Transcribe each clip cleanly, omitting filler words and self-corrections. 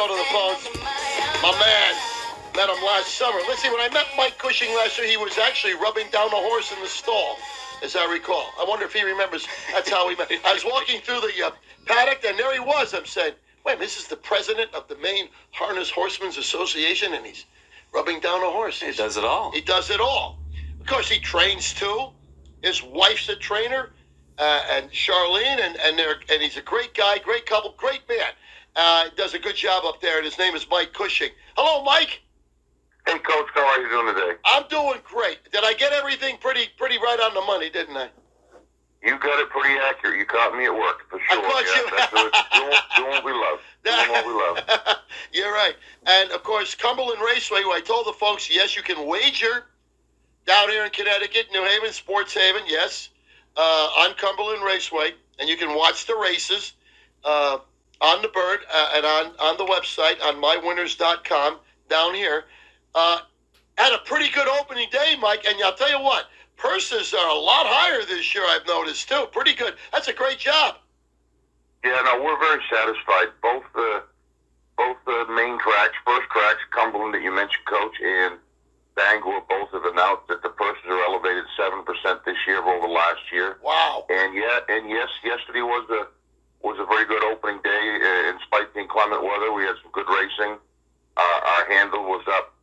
go to the phones. My man. Met him last summer. Let's see, when I met Mike Cushing last year, he was actually rubbing down a horse in the stall, as I recall. I wonder if he remembers that's how we met. I was walking through the paddock, and there he was. I'm saying, wait, this is the president of the Maine Harness Horsemen's Association, and he's rubbing down a horse. He does it all. He does it all. Of course, he trains, too. His wife's a trainer, and Charlene, and he's a great guy, great couple, great man. Does a good job up there, and his name is Mike Cushing. Hello, Mike. Hey, Coach, how are you doing today? I'm doing great. Did I get everything pretty right on the money, didn't I? You got it pretty accurate. You caught me at work, for sure. I caught you. That's doing what we love. Doing what we love. You're right. And, of course, Cumberland Raceway, who I told the folks, yes, you can wager down here in Connecticut, New Haven, Sports Haven, yes, on Cumberland Raceway. And you can watch the races on the Bird and on the website, on mywinners.com down here. Had a pretty good opening day, Mike, and I'll tell you what, purses are a lot higher this year, I've noticed, too. Pretty good. That's a great job. Yeah, no, we're very satisfied. Both the main tracks, first tracks, Cumberland that you mentioned, Coach, and Bangor, both have announced that the purses are elevated 7% this year over last year. Wow. And yes, yesterday was a very good opening day. In spite of the inclement weather, we had some good racing. Our handle was up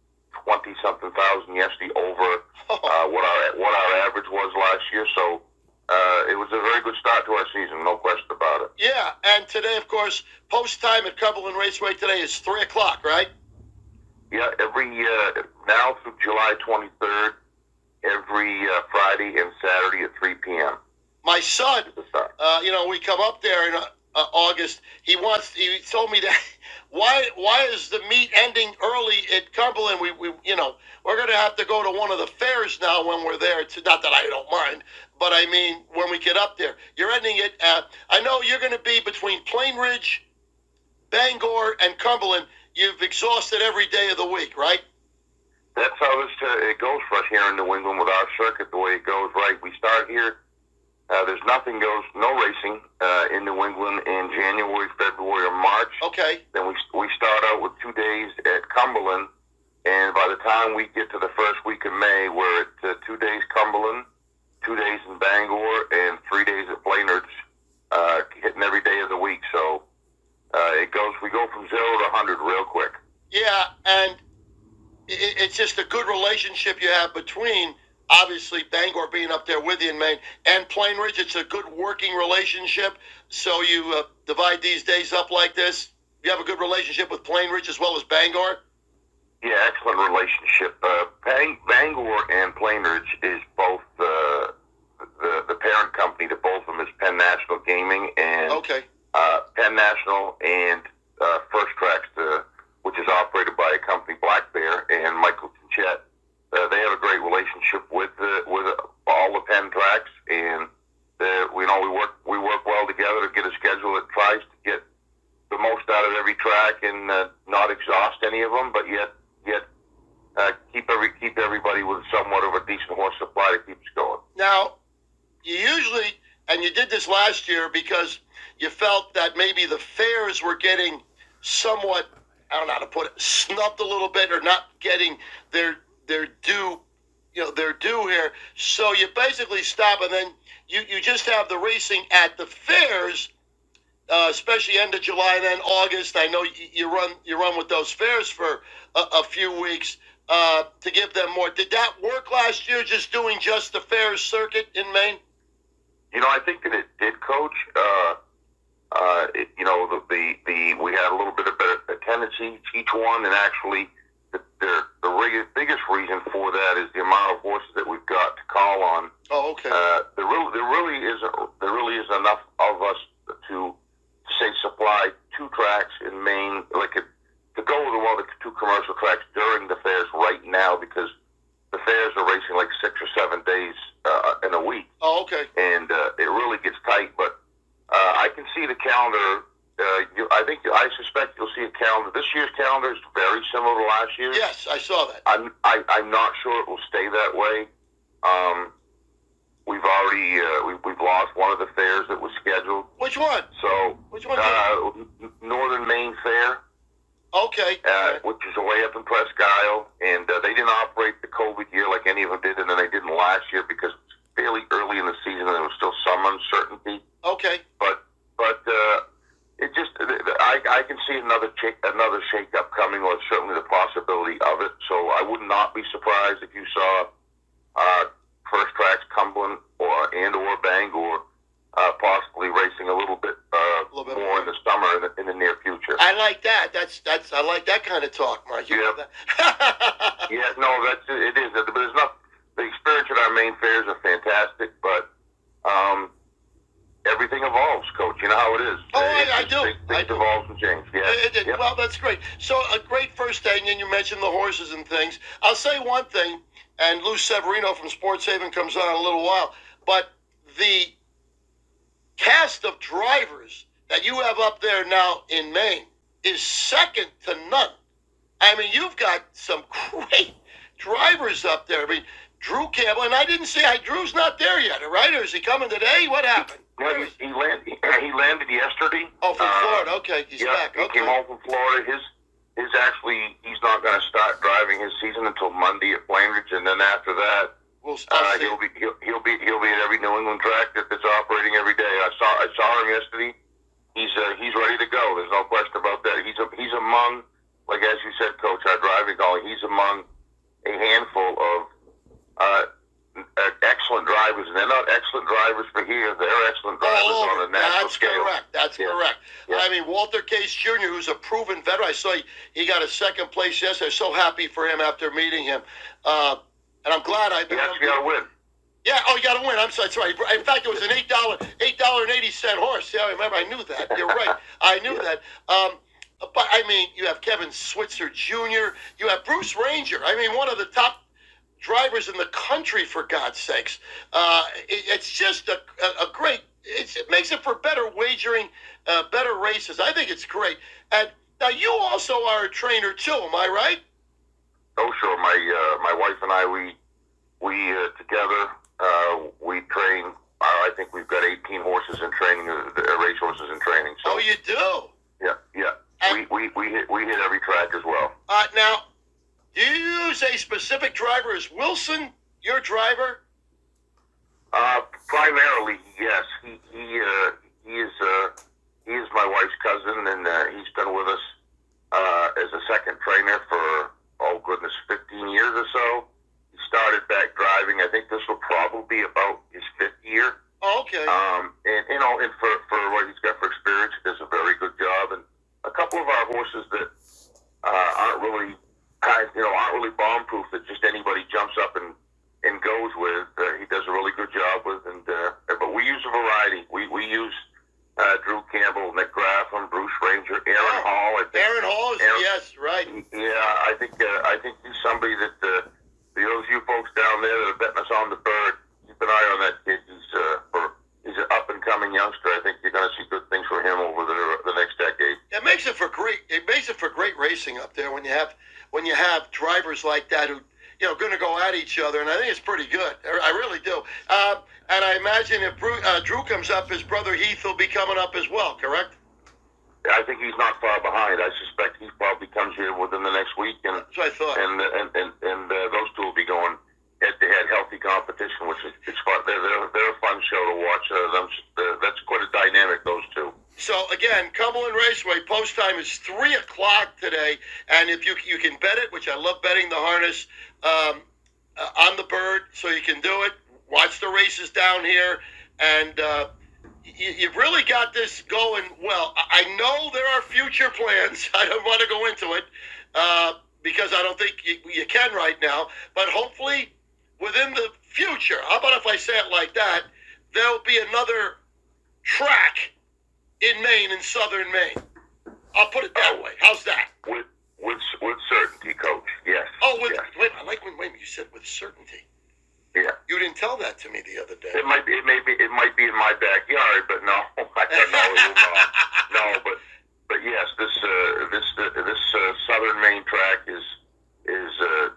20-something thousand yesterday over what our average was last year. So it was a very good start to our season, no question about it. Yeah, and today, of course, post time at Cumberland Raceway today is 3 o'clock, right? Yeah, every now through July 23rd, every Friday and Saturday at 3 p.m. My son, we come up there in August. He told me that. Why is the meet ending early at Cumberland? We're going to have to go to one of the fairs now when we're there. Not that I don't mind, but I mean when we get up there. You're ending it. I know you're going to be between Plain Ridge, Bangor, and Cumberland. You've exhausted every day of the week, right? That's how it goes for us here in New England with our circuit. The way it goes, right? We start here. There's no racing in New England in January, February, or March. Okay. Then we start out with 2 days at Cumberland, and by the time we get to the first week of May, we're at 2 days Cumberland, 2 days in Bangor, and 3 days at Plainridge, hitting every day of the week. So we go from 0 to 100 real quick. Yeah, and it's just a good relationship you have between. Obviously, Bangor being up there with you in Maine, and Plain Ridge, it's a good working relationship. So you divide these days up like this. You have a good relationship with Plain Ridge as well as Bangor? Yeah, excellent relationship. Bangor and Plain Ridge is both the parent company to both of them is Penn National Gaming and Penn National and First Tracks, which is operated by a company, Black Bear, and Michael Tinchet. They have a great relationship with all the Penn tracks, and we work well together to get a schedule that tries to get the most out of every track and not exhaust any of them, but yet keep everybody with somewhat of a decent horse supply to keep us going. Now, you usually, and you did this last year because you felt that maybe the fairs were getting somewhat, I don't know how to put it, snubbed a little bit or not getting their due, their due here. So you basically stop, and then you just have the racing at the fairs, especially end of July and then August. I know you run with those fairs for a few weeks to give them more. Did that work last year, just doing just the fairs circuit in Maine? I think that it did, Coach. We had a little bit of better attendance each one, and actually the biggest reason for that is the amount of horses that we've got to call on. Oh, okay. There really isn't enough of us to say supply 2 tracks in Maine, to go with one of the 2 commercial tracks during the fairs right now, because the fairs are racing 6 or 7 days in a week. Oh, okay. And it really gets tight, but I can see the calendar. I suspect you'll see a calendar. This year's calendar is very similar to last year's. Yes, I saw that. I'm not sure it will stay that way. We've already we've lost one of the fairs that was scheduled. Which one? So which one? Northern Maine Fair. which is away up in Presque Isle, and they didn't operate the COVID year like any of them did, and then they didn't last year because it was fairly early in the season and there was still some uncertainty. Okay. But it just I can see another shake-up coming, or certainly the possibility of it. So I would not be surprised if you saw First Tracks Cumberland or Bangor possibly racing a little bit more in the summer in the near future. I like that. That's I like that kind of talk, Mike. You know that? Yeah, no, it is. But there's not the experience at our main fairs are fantastic, but everything evolves, Coach. You know how it is. Oh, I do. Things evolve and change. Yeah. Yep. Well, that's great. So a great first day, and you mentioned the horses and things. I'll say one thing, and Lou Severino from Sports Haven comes on in a little while, but the cast of drivers that you have up there now in Maine is second to none. I mean, you've got some great drivers up there. I mean, Drew Campbell, and I didn't see Drew's not there yet, right? Or is he coming today? What happened? No, he landed yesterday. Oh, from Florida. Okay, he's back. He came home from Florida. He's not going to start driving his season until Monday at Plainridge, and then after that, he'll be at every New England track that's operating every day. I saw him yesterday. He's ready to go. There's no question about that. He's among, like as you said, Coach, our driving calling. He's among a handful of excellent drivers, and they're not excellent drivers for here. They're excellent drivers on a national scale. That's correct. Yeah. I mean, Walter Case Jr., who's a proven veteran. I saw he got a second place yesterday. So happy for him after meeting him. And I'm glad I. You actually got to win. Yeah. Oh, you got to win. I'm sorry. That's right. In fact, it was an $8.80 horse. Yeah, I remember. I knew that. You're right. I knew that. But I mean, you have Kevin Switzer Jr. You have Bruce Ranger. I mean, one of the top drivers in the country, for God's sakes. It's just a great. It makes it for better wagering, better races. I think it's great. And now you also are a trainer too. Am I right? Oh, sure. My wife and I, we together, we train. I think we've got 18 horses in training, race horses in training. So, oh, you do? Yeah. And we hit every track as well. Now, do you use a specific driver? Is Wilson your driver? Primarily, yes. He is my wife's cousin, and he's been with us as a second trainer for 15 years or so. He started back driving. I think this will probably be about his fifth year. Oh, okay. And for what he's got for experience, he does a very good job. And a couple of our horses that aren't really bomb-proof, that just anybody jumps up and goes with, he does a really good job with. And but we use a variety. We use Drew Campbell, Nick Graffam, Bruce Ranger, Aaron Hall. Aaron Hall, yes, right. Yeah, I think he's somebody that those you folks down there that are betting us on the bird, keep an eye on that kid. He's an up-and-coming youngster. I think you're going to see good things from him over the next decade. It makes it for great racing up there when you have drivers like that who going to go at each other, and I think it's pretty good. I really do. And I imagine if Drew comes up, his brother Heath will be coming up as well. Correct? I think he's not far behind. I suspect he probably comes here within the next week, and that's what I thought. And those two will be going head-to-head, healthy competition, which is fun. They're a fun show to watch. That's quite a dynamic, those two. So again, Cumberland Raceway post time is 3:00 today, and if you can bet it, which I love betting the harness on the bird, so you can do it. Watch the races down here, and you've really got this going well. I know there are future plans. I don't want to go into it because I don't think you can right now, but hopefully within the future, how about if I say it like that, there'll be another track in Maine, in southern Maine. I'll put it that way. How's that? With certainty, Coach. Yes. Oh, yes. Wait, I like when you said with certainty. Yeah. You didn't tell that to me the other day. It might be in my backyard, but no, I don't know. No, but yes, this southern Maine track is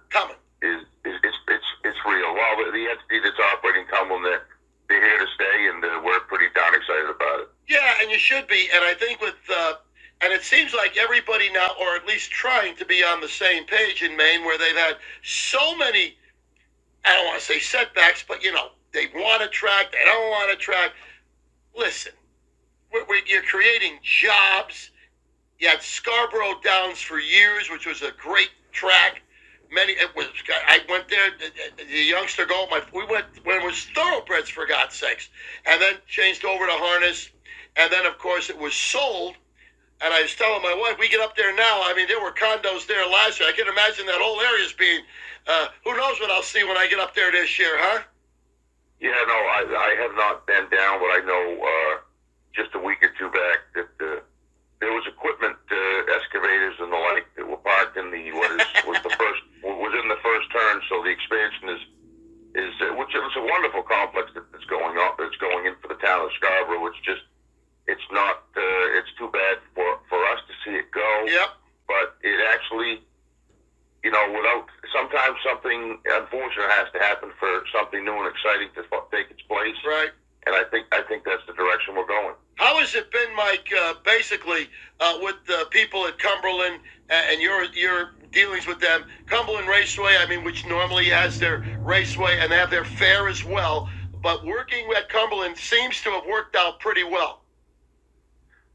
coming. It's real. Well, the entity that's operating Cumberland, they're here to stay, and we're pretty darn excited about it. Yeah, and you should be. And I think with And it seems like everybody now, or at least trying to be on the same page in Maine, where they've had so many, I don't want to say setbacks, but, they want a track, they don't want a track. Listen, you're creating jobs. You had Scarborough Downs for years, which was a great track. I went there, the youngster goal, we went when it was thoroughbreds, for God's sakes, and then changed over to harness, and then, of course, it was sold. And I was telling my wife, we get up there now, there were condos there last year. I can imagine that whole area's being, who knows what I'll see when I get up there this year, huh? Yeah, no, I have not been down, but I know just a week or two back that there was equipment, excavators and the like, that were parked in was in the first turn. So the expansion is which is a wonderful complex that's going in for the town of Scarborough, which just, it's not, it's too bad for us to see it go. Yep. But it actually, sometimes something unfortunate has to happen for something new and exciting to take its place. Right. And I think that's the direction we're going. How has it been, Mike, basically, with the people at Cumberland and your dealings with them? Cumberland Raceway, which normally has their raceway and they have their fair as well, but working at Cumberland seems to have worked out pretty well.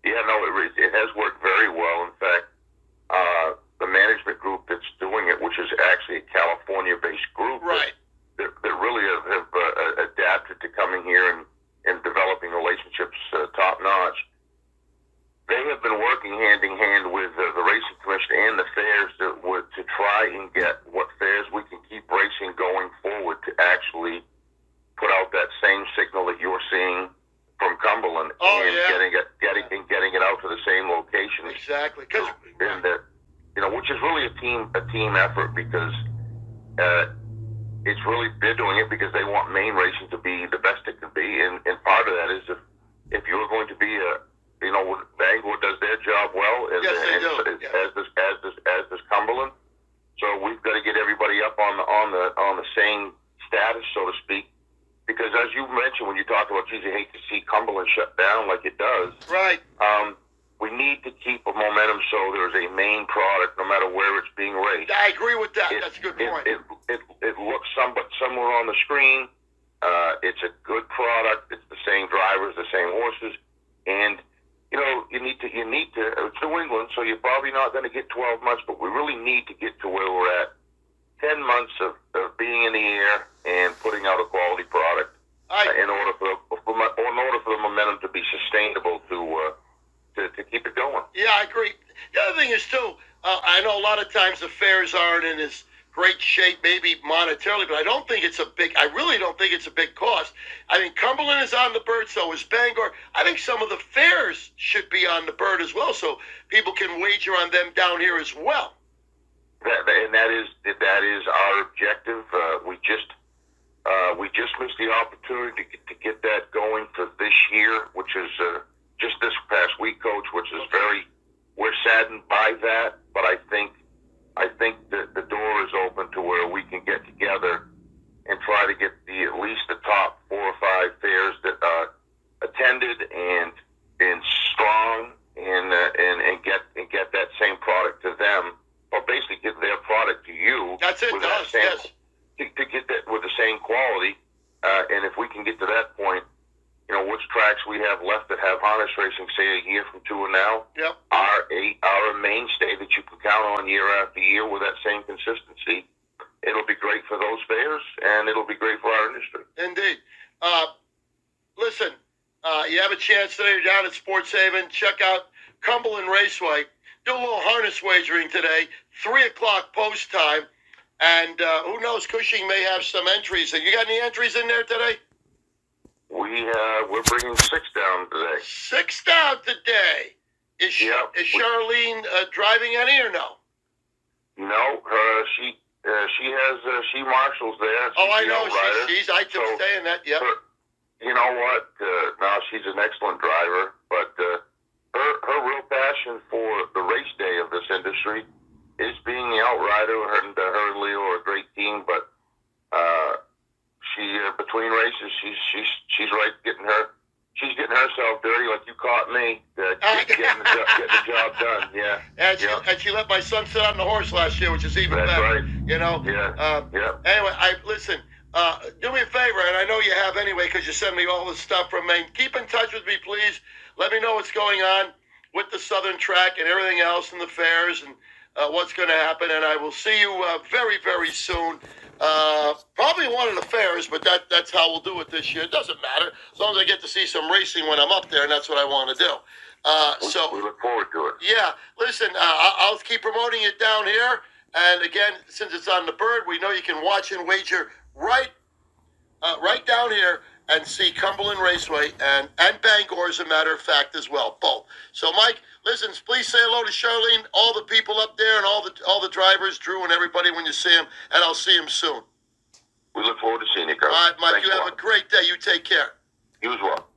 Yeah, no, it has worked very well. In fact, the management group that's doing it, which is actually a California-based group, right, that really have adapted to coming here and developing relationships top-notch. They have been working hand-in-hand with the Racing Commission and the fairs to try and get what fairs we can keep racing going forward to actually put out that same signal that you're seeing from Cumberland, getting it out to the same locations. Exactly. Which is really a team effort, because it's really, they're doing it because they want Maine racing to be the best it can be, and part of that is if you're going to be Bangor does their job well, as does Cumberland. So we've got to get everybody up on the same status, so to speak. Because as you mentioned, when you talk about, geez, I hate to see Cumberland shut down like it does. Right. We need to keep a momentum so there's a main product, no matter where it's being raced. I agree with that. That's a good point. It looks somewhat similar on the screen. It's a good product. It's the same drivers, the same horses, and you need to. It's New England, so you're probably not going to get 12 months, but we really need to get to where we're at. 10 months of being in the air and putting out a quality product in order for the momentum to be sustainable to keep it going. Yeah, I agree. The other thing is, too, I know a lot of times the fairs aren't in as great shape, maybe monetarily, but I really don't think it's a big cost. I think Cumberland is on the bird, so is Bangor. I think some of the fairs should be on the bird as well, so people can wager on them down here as well. And that is our objective. We just missed the opportunity to get that going for this year, which is just this past week, Coach. We're saddened by that, but I think that the door is open to where we can get together and try to get at least the top 4 or 5 fairs that attended and strong and get that same product to them. Or basically get their product to you. That's it, yes. To get that with the same quality. And if we can get to that point, which tracks we have left that have harness racing, say a year from 2 and now, yep, are a mainstay that you can count on year after year with that same consistency. It'll be great for those fairs, and it'll be great for our industry. Indeed. Listen, you have a chance today. You're down at Sports Haven. Check out Cumberland Raceway. Do a little harness wagering today, 3 o'clock post time, and who knows, Cushing may have some entries. You got any entries in there today? We're bringing 6 down today. 6 down today. Is Charlene driving any or no? No, she marshals there. I know I kept saying that. Yep. You know what? Now she's an excellent driver, but. Her real passion for the race day of this industry is being the outrider, and her and Leo are a great team. But she between races, she's right getting her She's getting herself dirty like you caught me. Getting the job done. Yeah. And she let my son sit on the horse last year, which is even That's better. Right. You know. Yeah. Anyway, listen. Do me a favor, and I know you have anyway, because you send me all this stuff from Maine. Keep in touch with me, please. Let me know what's going on with the Southern Track and everything else and the fairs and what's going to happen. And I will see you very, very soon. Probably one of the fairs, but that's how we'll do it this year. It doesn't matter, as long as I get to see some racing when I'm up there, and that's what I want to do. So we look forward to it. Yeah, listen, I'll keep promoting it down here. And again, since it's on the Bird, we know you can watch and wager right down here and see Cumberland Raceway and Bangor, as a matter of fact, as well, both. So, Mike, listen, please say hello to Charlene, all the people up there, and all the drivers, Drew, and everybody when you see them, and I'll see them soon. We look forward to seeing you, Coach. All right, Mike, Thanks you have a great day. You take care. You as well.